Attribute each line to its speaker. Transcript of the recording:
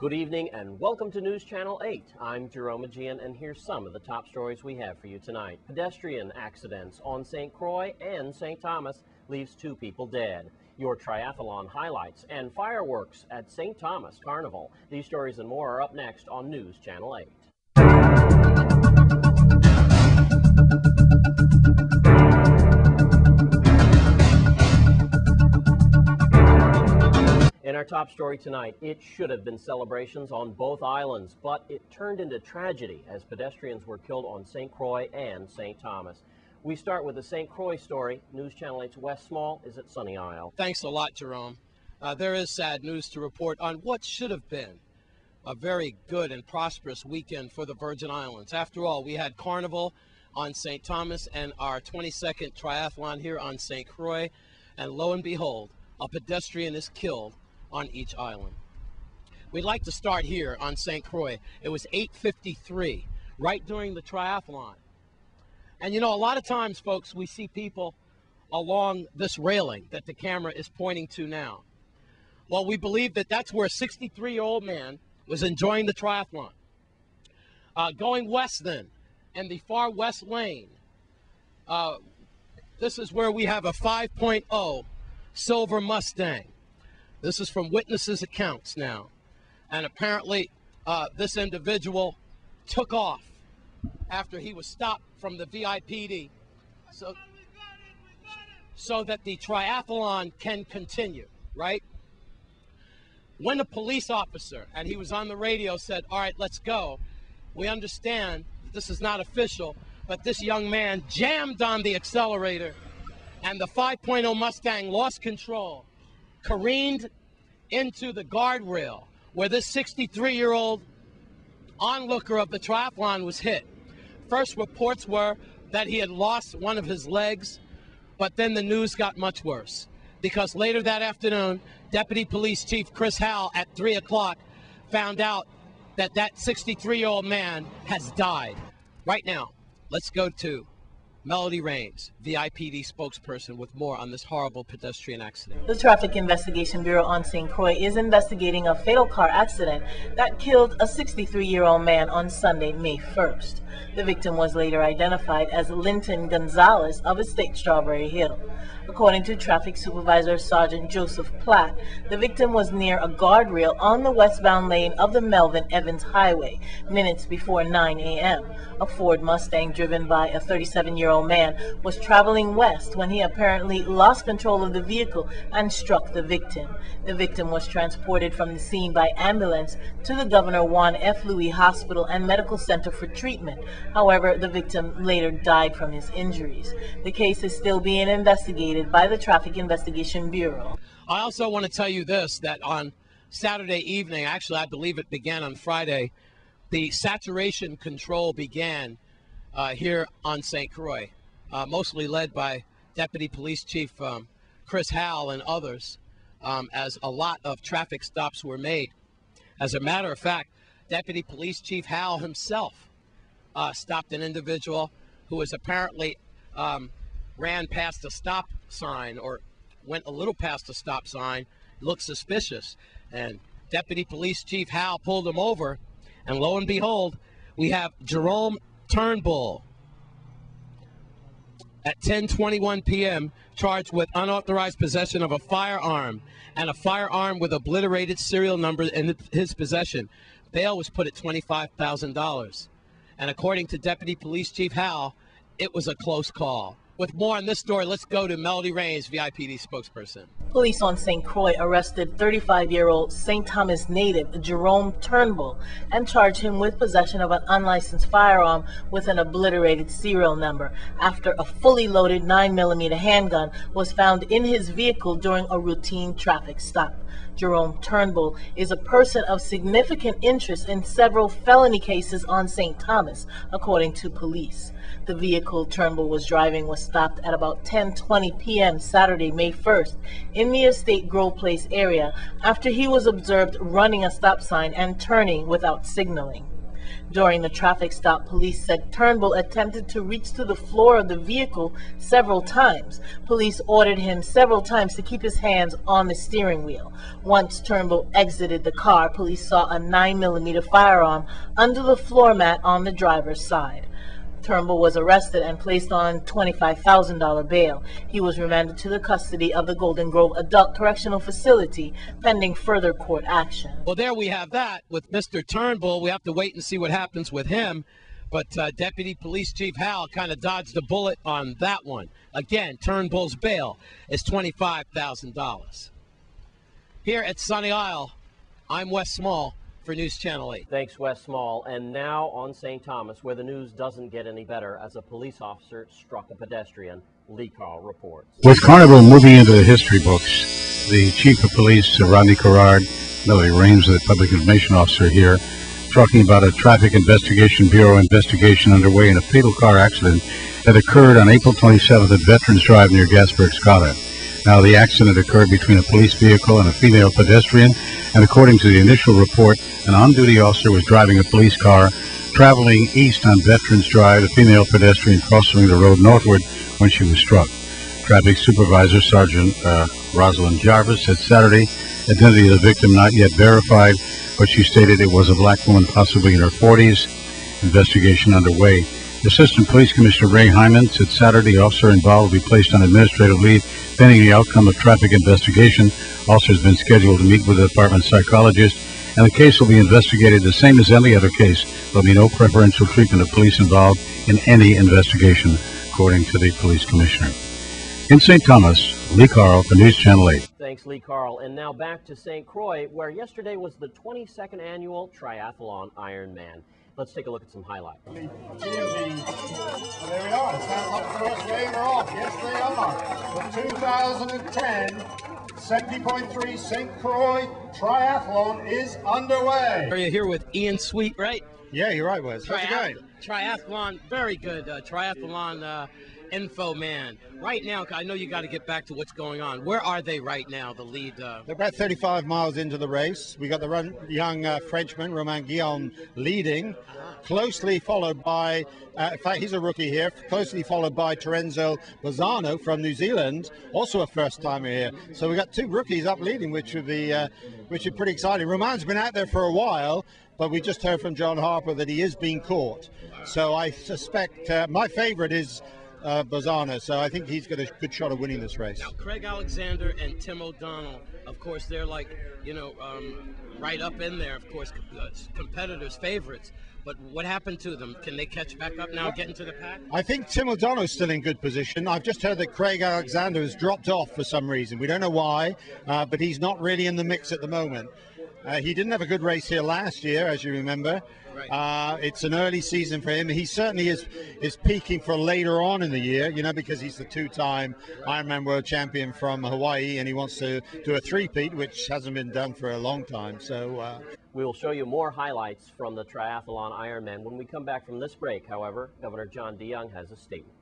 Speaker 1: Good evening and welcome to News Channel 8. I'm Jerome Aegean, and here's some of the top stories we have for you tonight. Pedestrian accidents on St. Croix and St. Thomas leaves 2 people dead. Your triathlon highlights and fireworks at St. Thomas Carnival. These stories and more are up next on News Channel 8. In our top story tonight, it should have been celebrations on both islands, but it turned into tragedy as pedestrians were killed on St. Croix and St. Thomas. We start with the St. Croix story. News Channel 8's Wes Small is at Sunny Isle.
Speaker 2: Thanks a lot, Jerome. There is sad news to report on what should have been a very good and prosperous weekend for the Virgin Islands. After all, we had Carnival on St. Thomas and our 22nd triathlon here on St. Croix, and lo and behold, a pedestrian is killed on each island. We'd like to start here on St. Croix. It was 8:53, right during the triathlon. And you know, a lot of times, folks, we see people along this railing that the camera is pointing to now. Well, we believe that that's where a 63-year-old man was enjoying the triathlon. Going west then, in the far west lane, this is where we have a 5.0 silver Mustang. This is from witnesses' accounts now. And apparently this individual took off after he was stopped from the VIPD so that the triathlon can continue, right? When a police officer, and he was on the radio, said, all right, let's go, we understand this is not official, but this young man jammed on the accelerator and the 5.0 Mustang lost control, careened into the guardrail where this 63-year-old onlooker of the triathlon was hit. First reports were that he had lost one of his legs, but then the news got much worse because later that afternoon, Deputy Police Chief Chris Howell at 3 o'clock found out that that 63-year-old man has died. Right now, let's go to Melody Raines, VIPD spokesperson, with more on this horrible pedestrian accident.
Speaker 3: The Traffic Investigation Bureau on St. Croix is investigating a fatal car accident that killed a 63-year-old man on Sunday, May 1st. The victim was later identified as Linton Gonzalez of Estate Strawberry Hill. According to Traffic Supervisor Sergeant Joseph Platt, the victim was near a guardrail on the westbound lane of the Melvin Evans Highway minutes before 9 a.m. A Ford Mustang driven by a 37-year-old man was traveling west when he apparently lost control of the vehicle and struck the victim. The victim was transported from the scene by ambulance to the Governor Juan F. Louis Hospital and Medical Center for treatment. However, the victim later died from his injuries. The case is still being investigated by the Traffic Investigation Bureau.
Speaker 2: I also want to tell you this, that on Saturday evening, actually I believe it began on Friday, the saturation control began here on St. Croix, mostly led by Deputy Police Chief Chris Howell and others, as a lot of traffic stops were made. As a matter of fact, Deputy Police Chief Howell himself stopped an individual who was apparently ran past a stop sign or went a little past a stop sign, looked suspicious, and Deputy Police Chief Howell pulled him over, and lo and behold, we have Jerome Turnbull at 10:21 p.m. charged with unauthorized possession of a firearm and a firearm with obliterated serial number in his possession. Bail was put at $25,000. And according to Deputy Police Chief Howell, it was a close call. With more on this story, let's go to Melody Raines, VIPD spokesperson.
Speaker 3: Police on St. Croix arrested 35-year-old St. Thomas native Jerome Turnbull and charged him with possession of an unlicensed firearm with an obliterated serial number after a fully loaded 9mm handgun was found in his vehicle during a routine traffic stop. Jerome Turnbull is a person of significant interest in several felony cases on St. Thomas, according to police. The vehicle Turnbull was driving was stopped at about 10:20 p.m. Saturday, May 1st, in the Estate Grove Place area after he was observed running a stop sign and turning without signaling. During the traffic stop, police said Turnbull attempted to reach to the floor of the vehicle several times. Police ordered him several times to keep his hands on the steering wheel. Once Turnbull exited the car, police saw a 9mm firearm under the floor mat on the driver's side. Turnbull was arrested and placed on $25,000 bail. He was remanded to the custody of the Golden Grove Adult Correctional Facility pending further court action.
Speaker 2: Well, there we have that with Mr. Turnbull. We have to wait and see what happens with him. But Deputy Police Chief Howell kind of dodged a bullet on that one. Again, Turnbull's bail is $25,000. Here at Sunny Isle, I'm Wes Small for News Channel 8.
Speaker 1: Thanks, Wes Small. And now on St. Thomas, where the news doesn't get any better as a police officer struck a pedestrian. Lee Carl reports.
Speaker 4: With Carnival moving into the history books, the Chief of Police, Rodney Carrard, Melody Raines, the Public Information Officer here, talking about a Traffic Investigation Bureau investigation underway in a fatal car accident that occurred on April 27th at Veterans Drive near Gasburg, Scotland. Now, the accident occurred between a police vehicle and a female pedestrian, and according to the initial report, an on-duty officer was driving a police car traveling east on Veterans Drive. The female pedestrian crossing the road northward when she was struck. Traffic Supervisor Sergeant Rosalind Jarvis said Saturday, identity of the victim not yet verified, but she stated it was a black woman, possibly in her 40s. Investigation underway. Assistant Police Commissioner Ray Hyman said Saturday, officer involved will be placed on administrative leave pending the outcome of traffic investigation. Officer has been scheduled to meet with the department psychologist, and the case will be investigated the same as any other case. There will be no preferential treatment of police involved in any investigation, according to the police commissioner. In St. Thomas, Lee Carl for News Channel 8.
Speaker 1: Thanks, Lee Carl. And now back to St. Croix, where yesterday was the 22nd annual Triathlon Ironman. Let's take a look at some highlights.
Speaker 5: Well, there we are. It sounds like the first wave are off. Yes, they are. The 2010 70.3 St. Croix Triathlon is underway.
Speaker 2: Are you here with Ian Sweet, right?
Speaker 5: Yeah, you're right, Wes. How's it going?
Speaker 2: Triathlon, very good. Triathlon info man. Right now, I know you got to get back to what's going on. Where are they right now, the lead?
Speaker 5: They're about 35 miles into the race. We got the young Frenchman, Romain Guillaume, leading, closely followed by, in fact, he's a rookie here, closely followed by Terenzo Lozano from New Zealand, also a first-timer here. So we got two rookies up leading, which would be pretty exciting. Romain's been out there for a while, but we just heard from John Harper that he is being caught. So I suspect my favorite is Lozano, so I think he's got a good shot of winning this race.
Speaker 2: Now, Craig Alexander and Tim O'Donnell, of course, they're like, right up in there, of course, competitors' favorites. But what happened to them? Can they catch back up now and get into the pack?
Speaker 5: I think Tim O'Donnell's still in good position. I've just heard that Craig Alexander has dropped off for some reason. We don't know why, but he's not really in the mix at the moment. He didn't have a good race here last year, as you remember. Right. It's an early season for him. He certainly is peaking for later on in the year, because he's the two-time Ironman World Champion from Hawaii, and he wants to do a three-peat, which hasn't been done for a long time. So
Speaker 1: we will show you more highlights from the Triathlon Ironman when we come back from this break. However, Governor John DeYoung has a statement.